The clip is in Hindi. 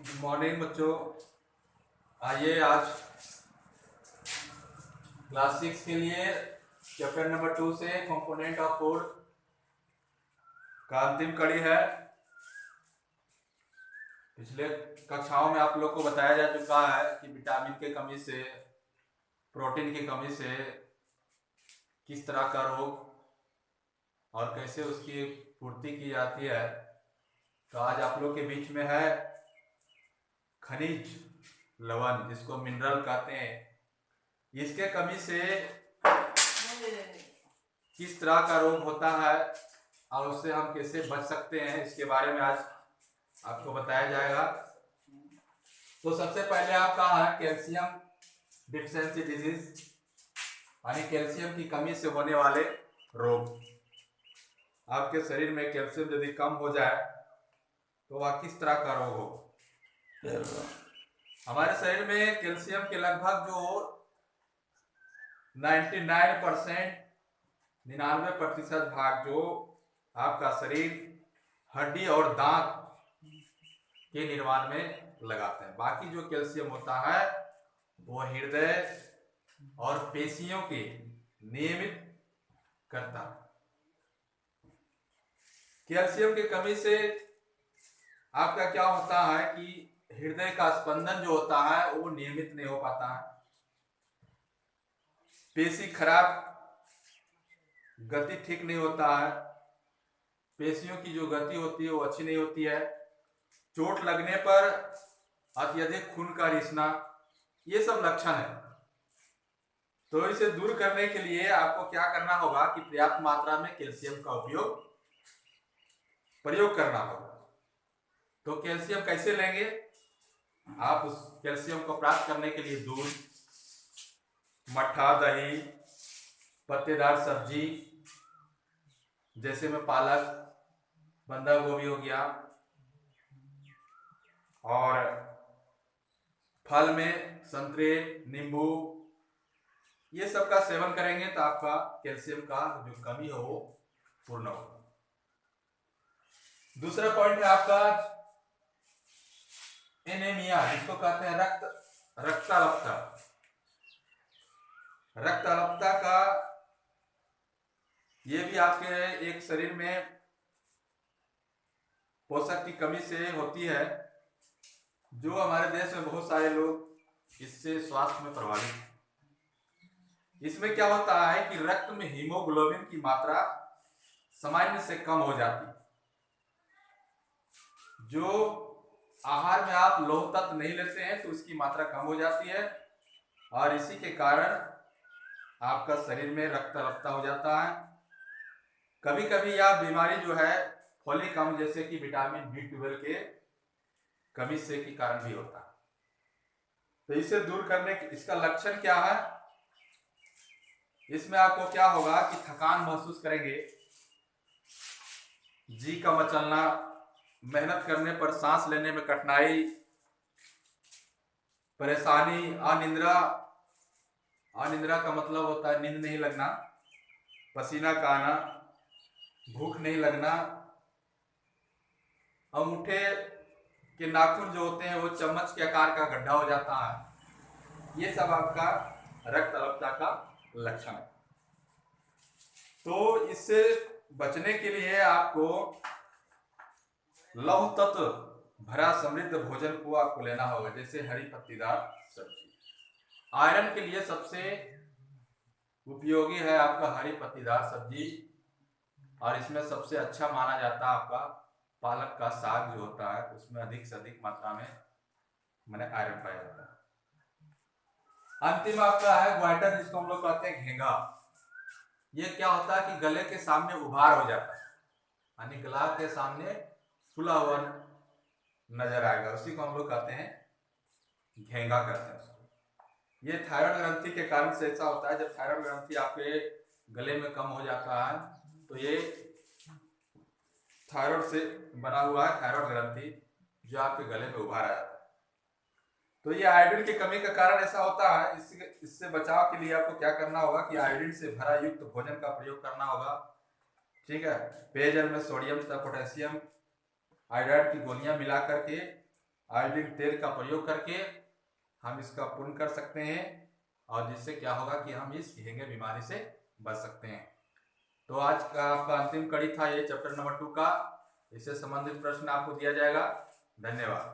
गुड मॉर्निंग बच्चों। आइए आज क्लास 6 के लिए चैप्टर नंबर 2 से कंपोनेंट ऑफ फूड का अंतिम कड़ी है। पिछले कक्षाओं में आप लोग को बताया जा चुका है कि विटामिन की कमी से, प्रोटीन की कमी से किस तरह का रोग और कैसे उसकी पूर्ति की जाती है। तो आज आप लोग के बीच में है खनिज लवण, जिसको मिनरल कहते हैं। इसके कमी से किस तरह का रोग होता है और उससे हम कैसे बच सकते हैं, इसके बारे में आज आपको बताया जाएगा। तो सबसे पहले आपका है कैल्शियम डिफिशिएंसी डिजीज, यानी कैल्शियम की कमी से होने वाले रोग। आपके शरीर में कैल्शियम यदि कम हो जाए तो वह किस तरह का रोग हो। हमारे शरीर में कैल्शियम के लगभग जो 99% भाग जो आपका शरीर हड्डी और दांत के निर्माण में लगाते हैं। बाकी जो कैल्शियम होता है वो हृदय और पेशियों के नियमित करता है। कैल्शियम की कमी से आपका क्या होता है कि हृदय का स्पंदन जो होता है वो नियमित नहीं हो पाता है। पेशी खराब, गति ठीक नहीं होता है। पेशियों की जो गति होती है वो अच्छी नहीं होती है। चोट लगने पर अत्यधिक खून का रिसना, ये सब लक्षण है। तो इसे दूर करने के लिए आपको क्या करना होगा कि पर्याप्त मात्रा में कैल्शियम का प्रयोग करना होगा। तो कैल्शियम कैसे लेंगे? आप उस कैल्शियम को प्राप्त करने के लिए दूध, मट्ठा, दही, पत्तेदार सब्जी जैसे में पालक, बंधा गोभी हो गया, और फल में संतरे, नींबू, ये सब का सेवन करेंगे तो आपका कैल्शियम का जो कमी हो वो पूर्ण हो। दूसरा पॉइंट है आपका एनीमिया, जिसको कहते हैं रक्ताल्पता। रक्ताल्पता का ये भी आपके एक शरीर में पोषक की कमी से होती है, जो हमारे देश में बहुत सारे लोग इससे स्वास्थ्य में प्रभावित हैं। इसमें क्या होता है कि रक्त में हीमोग्लोबिन की मात्रा सामान्य से कम हो जाती है। जो आहार में आप लौह तत्व नहीं लेते हैं तो उसकी मात्रा कम हो जाती है, और इसी के कारण आपका शरीर में रक्ताल्पता हो जाता है। कभी कभी यह बीमारी जो है फोलिक अम्ल जैसे कि विटामिन B12 के कमी से के कारण भी होता है। तो इसे दूर करने के इसका लक्षण क्या है? इसमें आपको क्या होगा कि थकान महसूस करेंगे, जी का मचलना, मेहनत करने पर सांस लेने में कठिनाई, परेशानी, अनिद्रा। अनिद्रा का मतलब होता है नींद नहीं लगना, पसीना का आना, भूख नहीं लगना, अंगूठे के नाखून जो होते हैं वो चम्मच के आकार का गड्ढा हो जाता है। ये सब आपका रक्ताल्पता का लक्षण है। तो इससे बचने के लिए आपको लौह तत्व भरा समृद्ध भोजन को आपको लेना होगा, जैसे हरी पत्तीदार सब्जी। आयरन के लिए सबसे उपयोगी है आपका हरी पत्तीदार सब्जी, और इसमें सबसे अच्छा माना जाता है आपका पालक का साग जो होता है, उसमें अधिक से अधिक मात्रा में मैंने आयरन पाया जाता है। अंतिम आपका है ग्वाइटर, जिसको हम लोग कहते हैं घेंगा। ये क्या होता है कि गले के सामने उभार हो जाता है, यानी गला के सामने फुला हुआ नजर आएगा, उसी को हम लोग कहते हैं घेंगा कहते हैं उसको। ये थायराइड ग्रंथि के कारण से ऐसा होता है। जब थायराइड ग्रंथि आपके गले में कम हो जाता है तो ये थायराइड से बना हुआ है थायराइड ग्रंथि, जो आपके गले में उभार आ जाता है। तो ये आयोडीन की कमी का कारण ऐसा होता है। इससे बचाव के लिए आपको क्या करना होगा कि आयोडीन से भरा युक्त भोजन का प्रयोग करना होगा। ठीक है, पेयजल में सोडियम तथा पोटेशियम आयोडाइड की गोलियां मिला करके आयोडीन तेल का प्रयोग करके हम इसका पूर्ण कर सकते हैं, और जिससे क्या होगा कि हम इस घेंघे बीमारी से बच सकते हैं। तो आज का आपका अंतिम कड़ी था ये चैप्टर नंबर 2 का। इससे संबंधित प्रश्न आपको दिया जाएगा। धन्यवाद।